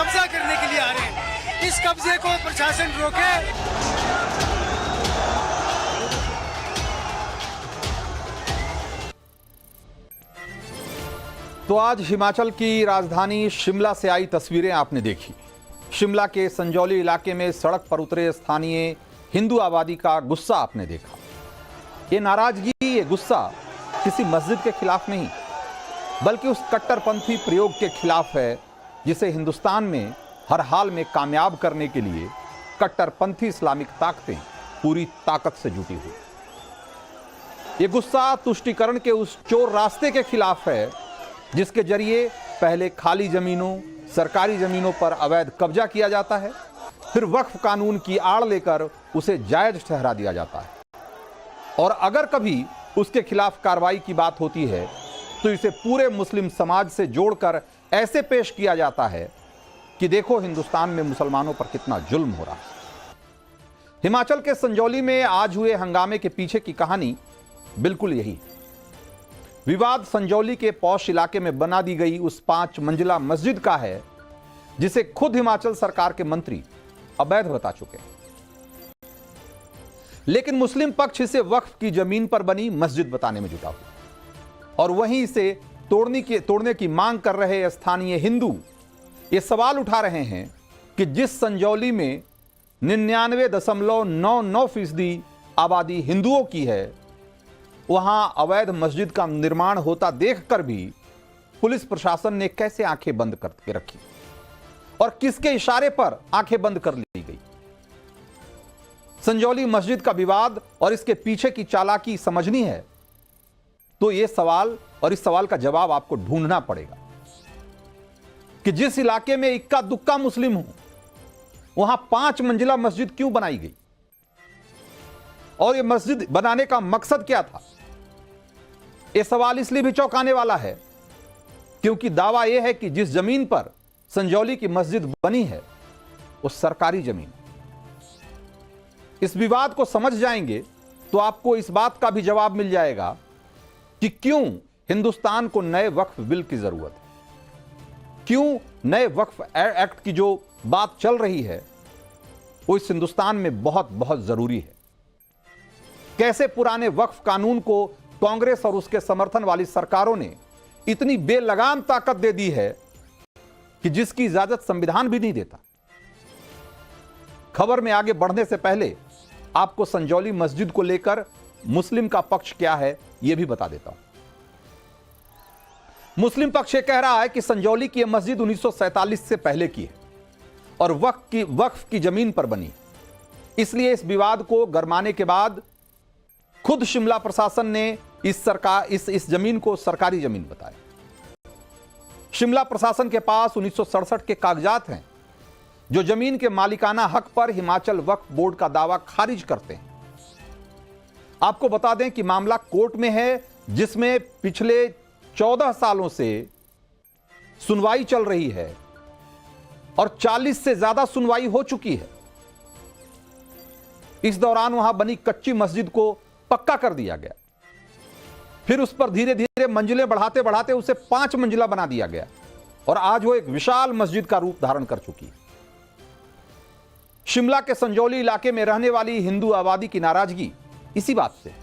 कब्जा करने के लिए आ रहे हैं। इस कब्जे को प्रशासन रोके। तो आज हिमाचल की राजधानी शिमला से आई तस्वीरें आपने देखी। शिमला के संजौली इलाके में सड़क पर उतरे स्थानीय हिंदू आबादी का गुस्सा आपने देखा। ये नाराजगी, ये गुस्सा किसी मस्जिद के खिलाफ नहीं, बल्कि उस कट्टरपंथी प्रयोग के खिलाफ है जिसे हिंदुस्तान में हर हाल में कामयाब करने के लिए कट्टरपंथी इस्लामिक ताकतें पूरी ताकत से जुटी हुई। ये गुस्सा तुष्टीकरण के उस चोर रास्ते के खिलाफ है जिसके जरिए पहले खाली जमीनों, सरकारी जमीनों पर अवैध कब्जा किया जाता है, फिर वक्फ कानून की आड़ लेकर उसे जायज ठहरा दिया जाता है, और अगर कभी उसके खिलाफ कार्रवाई की बात होती है तो इसे पूरे मुस्लिम समाज से जोड़कर ऐसे पेश किया जाता है कि देखो हिंदुस्तान में मुसलमानों पर कितना जुल्म हो रहा है। हिमाचल के संजौली में आज हुए हंगामे के पीछे की कहानी बिल्कुल यही है। विवाद संजौली के पौष इलाके में बना दी गई उस 5 मंजिला मस्जिद का है जिसे खुद हिमाचल सरकार के मंत्री अवैध बता चुके हैं, लेकिन मुस्लिम पक्ष इसे वक्फ की जमीन पर बनी मस्जिद बताने में जुटा हुआ, और वहीं इसे तोड़ने की मांग कर रहे स्थानीय हिंदू ये सवाल उठा रहे हैं कि जिस संजौली में 99.99% आबादी हिंदुओं की है, वहां अवैध मस्जिद का निर्माण होता देखकर भी पुलिस प्रशासन ने कैसे आंखें बंद करके रखी और किसके इशारे पर आंखें बंद कर ली गई। संजौली मस्जिद का विवाद और इसके पीछे की चालाकी समझनी है तो यह सवाल और इस सवाल का जवाब आपको ढूंढना पड़ेगा कि जिस इलाके में इक्का दुक्का मुस्लिम हो वहां 5 मंजिला मस्जिद क्यों बनाई गई, और यह मस्जिद बनाने का मकसद क्या था। यह सवाल इसलिए भी चौंकाने वाला है क्योंकि दावा यह है कि जिस जमीन पर संजौली की मस्जिद बनी है वो सरकारी जमीन। इस विवाद को समझ जाएंगे तो आपको इस बात का भी जवाब मिल जाएगा कि क्यों हिंदुस्तान को नए वक्फ बिल की जरूरत है, क्यों नए वक्फ एक्ट की जो बात चल रही है वो इस हिंदुस्तान में बहुत बहुत जरूरी है। कैसे पुराने वक्फ कानून को कांग्रेस और उसके समर्थन वाली सरकारों ने इतनी बेलगाम ताकत दे दी है कि जिसकी इजाजत संविधान भी नहीं देता। खबर में आगे बढ़ने से पहले आपको संजौली मस्जिद को लेकर मुस्लिम का पक्ष क्या है यह भी बता देता हूं। मुस्लिम पक्ष यह कह रहा है कि संजौली की यह मस्जिद 1947 से पहले की है और वक्फ की जमीन पर बनी, इसलिए इस विवाद को गरमाने के बाद खुद शिमला प्रशासन ने इस जमीन को सरकारी जमीन बताया। शिमला प्रशासन के पास 1967 के कागजात हैं जो जमीन के मालिकाना हक पर हिमाचल वक्फ बोर्ड का दावा खारिज करते हैं। आपको बता दें कि मामला कोर्ट में है जिसमें पिछले 14 सालों से सुनवाई चल रही है और 40 से ज्यादा सुनवाई हो चुकी है। इस दौरान वहां बनी कच्ची मस्जिद को पक्का कर दिया गया, फिर उस पर धीरे धीरे मंजिलें बढ़ाते बढ़ाते उसे 5 मंजिला बना दिया गया और आज वो एक विशाल मस्जिद का रूप धारण कर चुकी है। शिमला के संजौली इलाके में रहने वाली हिंदू आबादी की नाराजगी इसी बात से,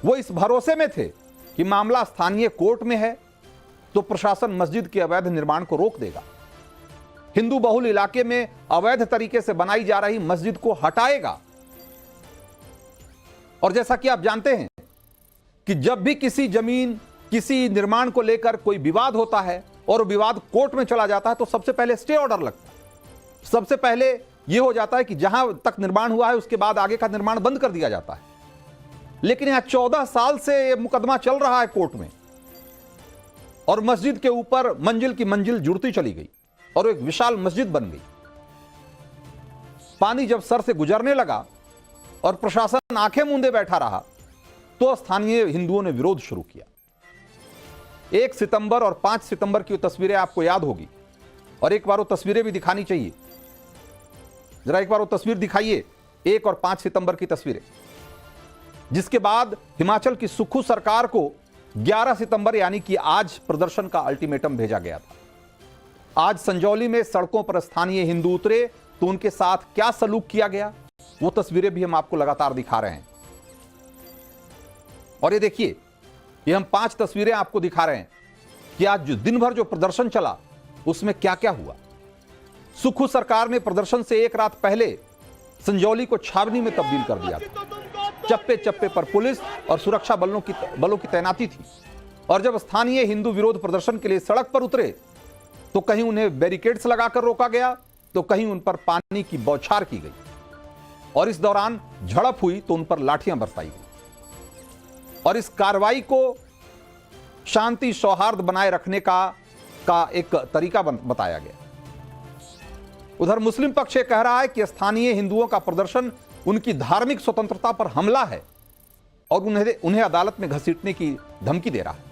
वो इस भरोसे में थे कि मामला स्थानीय कोर्ट में है तो प्रशासन मस्जिद के अवैध निर्माण को रोक देगा, हिंदू बहुल इलाके में अवैध तरीके से बनाई जा रही मस्जिद को हटाएगा। और जैसा कि आप जानते हैं कि जब भी किसी जमीन, किसी निर्माण को लेकर कोई विवाद होता है और विवाद कोर्ट में चला जाता है तो सबसे पहले स्टे ऑर्डर लगता है। सबसे पहले यह हो जाता है कि जहां तक निर्माण हुआ है उसके बाद आगे का निर्माण बंद कर दिया जाता है। लेकिन यहां 14 साल से यह मुकदमा चल रहा है कोर्ट में और मस्जिद के ऊपर मंजिल की मंजिल जुड़ती चली गई और एक विशाल मस्जिद बन गई। पानी जब सर से गुजरने लगा और प्रशासन आंखें मूंदे बैठा रहा तो स्थानीय हिंदुओं ने विरोध शुरू किया। 1 सितंबर और 5 सितंबर की तस्वीरें आपको याद होगी और एक बार वो तस्वीरें भी दिखानी चाहिए। जरा एक बार वो तस्वीर दिखाइए, 1 और 5 सितंबर की तस्वीरें, जिसके बाद हिमाचल की सुक्खू सरकार को 11 सितंबर यानी कि आज प्रदर्शन का अल्टीमेटम भेजा गया था। आज संजौली में सड़कों पर स्थानीय हिंदू उतरे तो उनके साथ क्या सलूक किया गया, वो तस्वीरें भी हम आपको लगातार दिखा रहे हैं। और ये देखिए, ये हम 5 तस्वीरें आपको दिखा रहे हैं कि आज जो दिन भर जो प्रदर्शन चला उसमें क्या क्या हुआ। सुक्खू सरकार ने प्रदर्शन से एक रात पहले संजौली को छावनी में तब्दील कर दिया था। चप्पे चप्पे पर पुलिस और सुरक्षा बलों की तैनाती थी। और जब स्थानीय हिंदू विरोध प्रदर्शन के लिए सड़क पर उतरे तो कहीं उन्हें बैरिकेड्स लगाकर रोका गया तो कहीं उन पर पानी की बौछार की गई और इस दौरान झड़प हुई तो उन पर लाठियां बरसाई गई। और इस कार्रवाई को शांति सौहार्द बनाए रखने का एक तरीका बताया गया। उधर मुस्लिम पक्ष ये कह रहा है कि स्थानीय हिंदुओं का प्रदर्शन उनकी धार्मिक स्वतंत्रता पर हमला है और उन्हें अदालत में घसीटने की धमकी दे रहा है।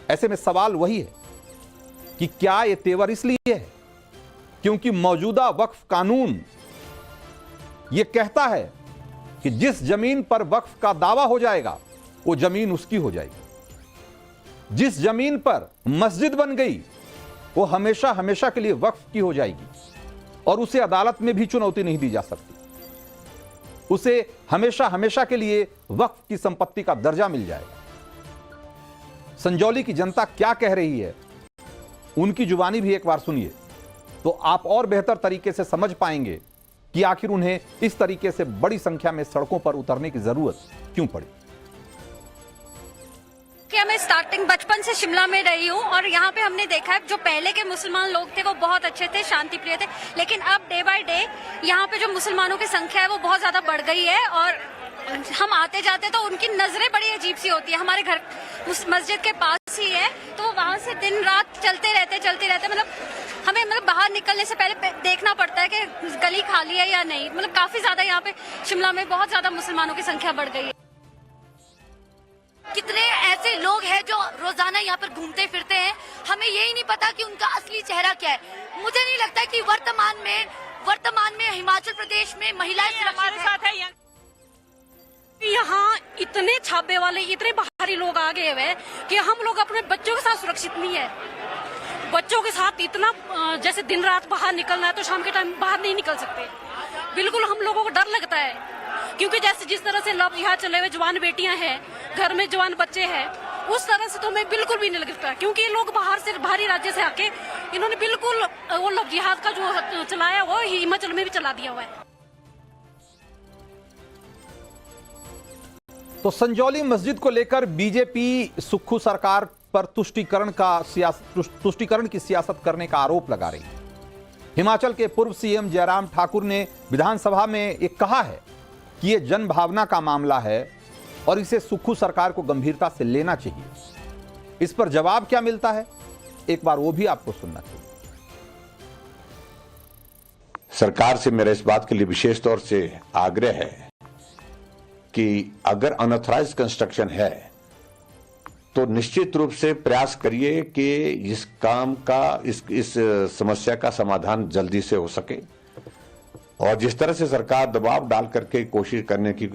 ऐसे में सवाल वही है कि क्या यह तेवर इसलिए है क्योंकि मौजूदा वक्फ कानून यह कहता है कि जिस जमीन पर वक्फ का दावा हो जाएगा वो जमीन उसकी हो जाएगी। जिस जमीन पर मस्जिद बन गई वो हमेशा हमेशा के लिए वक्फ की हो जाएगी और उसे अदालत में भी चुनौती नहीं दी जा सकती। उसे हमेशा हमेशा के लिए वक्फ की संपत्ति का दर्जा मिल जाएगा। संजौली की जनता क्या कह रही है उनकी जुबानी भी एक बार सुनिए तो आप और बेहतर तरीके से समझ पाएंगे कि आखिर उन्हें इस तरीके से बड़ी संख्या में सड़कों पर उतरने की जरूरत क्यों पड़ी। मैं स्टार्टिंग बचपन से शिमला में रही हूँ और यहाँ पे हमने देखा है जो पहले के मुसलमान लोग थे वो बहुत अच्छे थे, शांति प्रिय थे, लेकिन अब डे बाय डे यहाँ पे जो मुसलमानों की संख्या है वो बहुत ज्यादा बढ़ गई है और हम आते जाते तो उनकी नजरें बड़ी अजीब सी होती है। हमारे घर मस्जिद के पास ही है तो वहाँ से दिन रात चलते रहते मतलब हमें बाहर निकलने से पहले देखना पड़ता है कि गली खाली है या नहीं। मतलब काफी ज्यादा यहाँ पे शिमला में बहुत ज्यादा मुसलमानों की संख्या बढ़ गई है। कितने ऐसे लोग हैं जो रोजाना यहाँ पर घूमते फिरते हैं, हमें यही नहीं पता कि उनका असली चेहरा क्या है। मुझे नहीं लगता कि वर्तमान में हिमाचल प्रदेश में महिलाएं हमारे साथ है। यहाँ इतने छापे वाले इतने बाहरी लोग आ गए हुए कि हम लोग अपने बच्चों के साथ सुरक्षित नहीं है। बच्चों के साथ इतना जैसे दिन रात बाहर निकलना है तो शाम के टाइम बाहर नहीं निकल सकते। बिल्कुल हम लोगों को डर लगता है क्योंकि जैसे जिस तरह से लव यहाँ चले हुए जवान बेटियां हैं, घर में जवान बच्चे हैं, उस तरह से तो हमें बिल्कुल भी नहीं लगता क्योंकि ये लोग बाहरी राज्य से आके इन्होंने बिल्कुल वो लव जिहाद का जो चलाया वो हिमाचल में भी चला दिया हुआ है। तो संजौली मस्जिद को लेकर बीजेपी सुक्खू सरकार पर तुष्टीकरण की सियासत करने का आरोप लगा रही है। हिमाचल के पूर्व सीएम जयराम ठाकुर ने विधानसभा में एक कहा है कि यह जनभावना का मामला है और इसे सुक्खू सरकार को गंभीरता से लेना चाहिए। इस पर जवाब क्या मिलता है एक बार वो भी आपको सुनना चाहिए। सरकार से मेरा इस बात के लिए विशेष तौर से आग्रह है कि अगर अनऑथराइज कंस्ट्रक्शन है तो निश्चित रूप से प्रयास करिए कि इस काम का इस समस्या का समाधान जल्दी से हो सके। और जिस तरह से सरकार दबाव डाल करके कोशिश करने की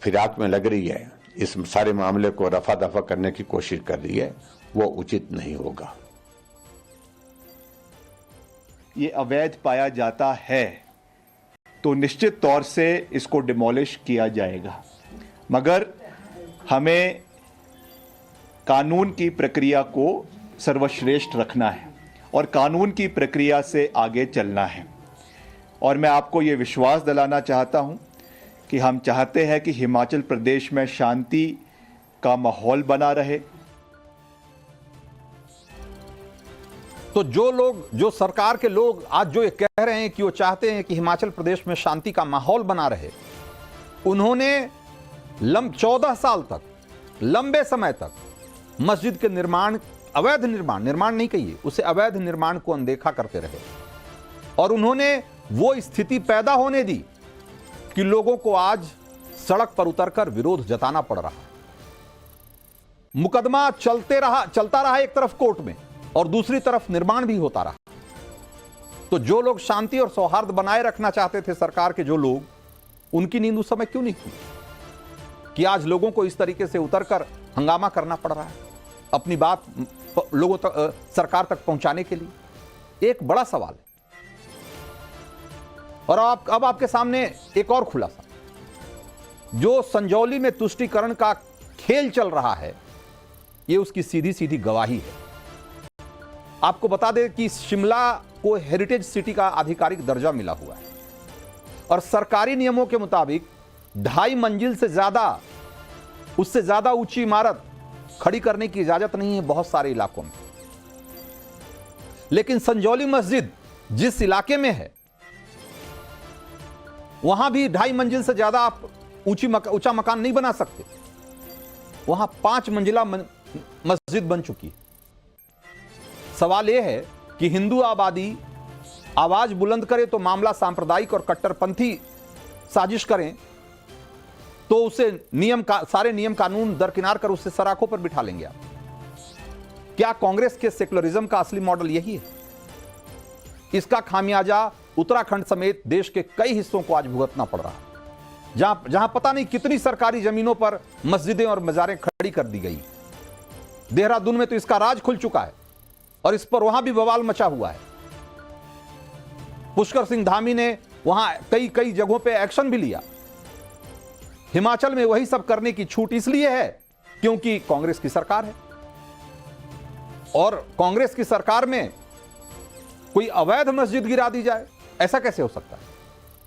फिराक में लग रही है, इस सारे मामले को रफा दफा करने की कोशिश कर रही है, वो उचित नहीं होगा। ये अवैध पाया जाता है तो निश्चित तौर से इसको डिमोलिश किया जाएगा, मगर हमें कानून की प्रक्रिया को सर्वश्रेष्ठ रखना है और कानून की प्रक्रिया से आगे चलना है। और मैं आपको ये विश्वास दिलाना चाहता हूं कि हम चाहते हैं कि हिमाचल प्रदेश में शांति का माहौल बना रहे। तो जो सरकार के लोग आज जो ये कह रहे हैं कि वो चाहते हैं कि हिमाचल प्रदेश में शांति का माहौल बना रहे, उन्होंने 14 साल तक, लंबे समय तक मस्जिद के अवैध निर्माण नहीं कहिए, उसे अवैध निर्माण को अनदेखा करते रहे और उन्होंने वो स्थिति पैदा होने दी कि लोगों को आज सड़क पर उतरकर विरोध जताना पड़ रहा। मुकदमा चलता रहा एक तरफ कोर्ट में और दूसरी तरफ निर्माण भी होता रहा। तो जो लोग शांति और सौहार्द बनाए रखना चाहते थे सरकार के जो लोग, उनकी नींद उस समय क्यों नहीं खुली कि आज लोगों को इस तरीके से उतरकर हंगामा करना पड़ रहा है, अपनी बात लोगों तक, सरकार तक पहुंचाने के लिए? एक बड़ा सवाल है। और अब आपके सामने एक और खुलासा, जो संजौली में तुष्टीकरण का खेल चल रहा है, यह उसकी सीधी सीधी गवाही है। आपको बता दें कि शिमला को हेरिटेज सिटी का आधिकारिक दर्जा मिला हुआ है और सरकारी नियमों के मुताबिक 2.5 मंजिल से ज्यादा, उससे ज्यादा ऊंची इमारत खड़ी करने की इजाजत नहीं है बहुत सारे इलाकों में। लेकिन संजौली मस्जिद जिस इलाके में है, वहां भी 2.5 मंजिल से ज्यादा आप ऊंचा मकान नहीं बना सकते। वहां 5 मंजिला मस्जिद बन चुकी है। सवाल यह है कि हिंदू आबादी आवाज बुलंद करे तो मामला सांप्रदायिक और कट्टरपंथी साजिश करें तो उसे सारे नियम कानून दरकिनार कर उसे सराखों पर बिठा लेंगे आप। क्या कांग्रेस के सेकुलरिज्म का असली मॉडल यही है? इसका खामियाजा उत्तराखंड समेत देश के कई हिस्सों को आज भुगतना पड़ रहा है, जहां पता नहीं कितनी सरकारी जमीनों पर मस्जिदें और मजारें खड़ी कर दी गई। देहरादून में तो इसका राज खुल चुका है और इस पर वहां भी बवाल मचा हुआ है। पुष्कर सिंह धामी ने वहां कई जगहों पे एक्शन भी लिया। हिमाचल में वही सब करने की छूट इसलिए है क्योंकि कांग्रेस की सरकार है, और कांग्रेस की सरकार में कोई अवैध मस्जिद गिरा दी जाए, ऐसा कैसे हो सकता है?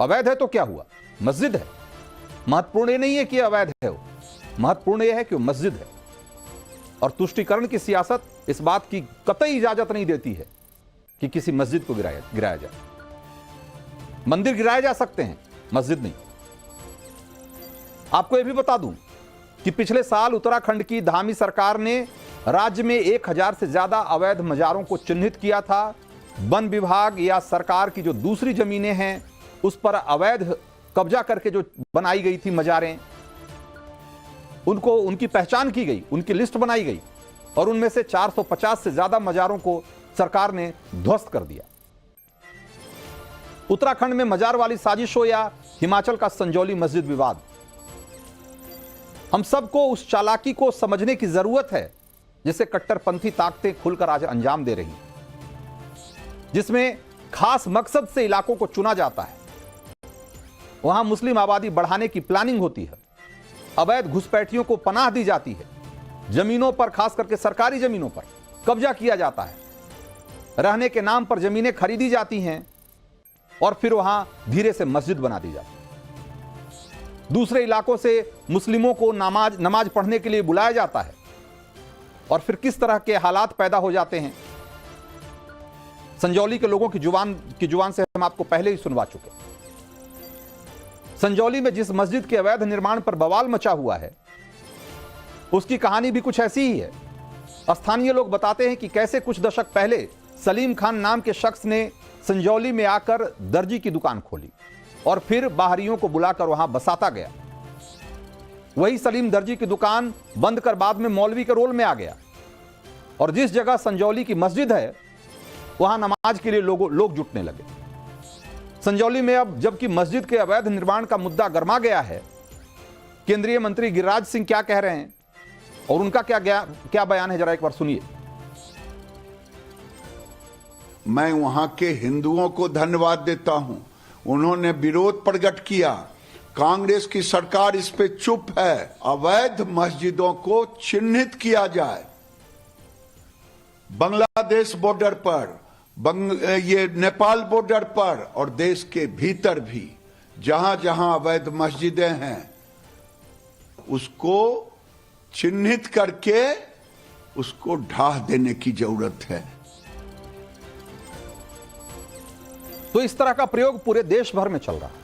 अवैध है तो क्या हुआ, मस्जिद है। महत्वपूर्ण ये नहीं है कि अवैध है, वो महत्वपूर्ण यह है कि वो मस्जिद है। और तुष्टीकरण की सियासत इस बात की कतई इजाजत नहीं देती है कि किसी मस्जिद को गिराया जाए। मंदिर गिराए जा सकते हैं, मस्जिद नहीं। आपको यह भी बता दूं कि पिछले साल उत्तराखंड की धामी सरकार ने राज्य में 1000 से ज्यादा अवैध मजारों को चिन्हित किया था। वन विभाग या सरकार की जो दूसरी जमीनें हैं उस पर अवैध कब्जा करके जो बनाई गई थी मजारें, उनकी पहचान की गई, उनकी लिस्ट बनाई गई और उनमें से 450 से ज्यादा मजारों को सरकार ने ध्वस्त कर दिया। उत्तराखंड में मजार वाली साजिश हो या हिमाचल का संजौली मस्जिद विवाद, हम सबको उस चालाकी को समझने की जरूरत है जिसे कट्टरपंथी ताकतें खुलकर आज अंजाम दे रही, जिसमें खास मकसद से इलाकों को चुना जाता है। वहां मुस्लिम आबादी बढ़ाने की प्लानिंग होती है, अवैध घुसपैठियों को पनाह दी जाती है, जमीनों पर, खास करके सरकारी जमीनों पर कब्जा किया जाता है, रहने के नाम पर जमीनें खरीदी जाती हैं और फिर वहां धीरे से मस्जिद बना दी जाती है। दूसरे इलाकों से मुस्लिमों को नमाज पढ़ने के लिए बुलाया जाता है और फिर किस तरह के हालात पैदा हो जाते हैं, संजौली के लोगों की जुबान से हम आपको पहले ही सुनवा चुके। संजौली में जिस मस्जिद के अवैध निर्माण पर बवाल मचा हुआ है उसकी कहानी भी कुछ ऐसी ही है। स्थानीय लोग बताते हैं कि कैसे कुछ दशक पहले सलीम खान नाम के शख्स ने संजौली में आकर दर्जी की दुकान खोली और फिर बाहरियों को बुलाकर वहां बसाता गया। वही सलीम दर्जी की दुकान बंद कर बाद में मौलवी के रोल में आ गया और जिस जगह संजौली की मस्जिद है वहां नमाज के लिए लोग जुटने लगे। संजौली में अब जबकि मस्जिद के अवैध निर्माण का मुद्दा गर्मा गया है, केंद्रीय मंत्री गिरिराज सिंह क्या कह रहे हैं और उनका क्या बयान है, जरा एक बार सुनिए। मैं वहां के हिंदुओं को धन्यवाद देता हूं, उन्होंने विरोध प्रकट किया। कांग्रेस की सरकार इस पे चुप है। अवैध मस्जिदों को चिन्हित किया जाए। बांग्लादेश बॉर्डर पर, ये नेपाल बॉर्डर पर और देश के भीतर भी जहां जहां अवैध मस्जिदें हैं उसको चिन्हित करके उसको ढाह देने की जरूरत है। तो इस तरह का प्रयोग पूरे देश भर में चल रहा है।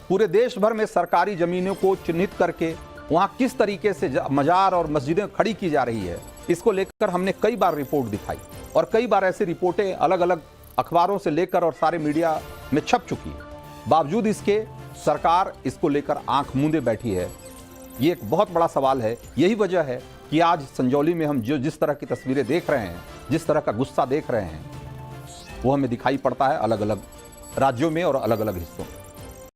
पूरे देश भर में सरकारी जमीनों को चिन्हित करके वहां किस तरीके से मजार और मस्जिदें खड़ी की जा रही है, इसको लेकर हमने कई बार रिपोर्ट दिखाई और कई बार ऐसी रिपोर्टें अलग अलग अखबारों से लेकर और सारे मीडिया में छप चुकी है। बावजूद इसके सरकार इसको लेकर आंख मूंदे बैठी है। ये एक बहुत बड़ा सवाल है। यही वजह है कि आज संजौली में हम जिस तरह की तस्वीरें देख रहे हैं, जिस तरह का गुस्सा देख रहे हैं, वो हमें दिखाई पड़ता है अलग अलग राज्यों में और अलग अलग हिस्सों में।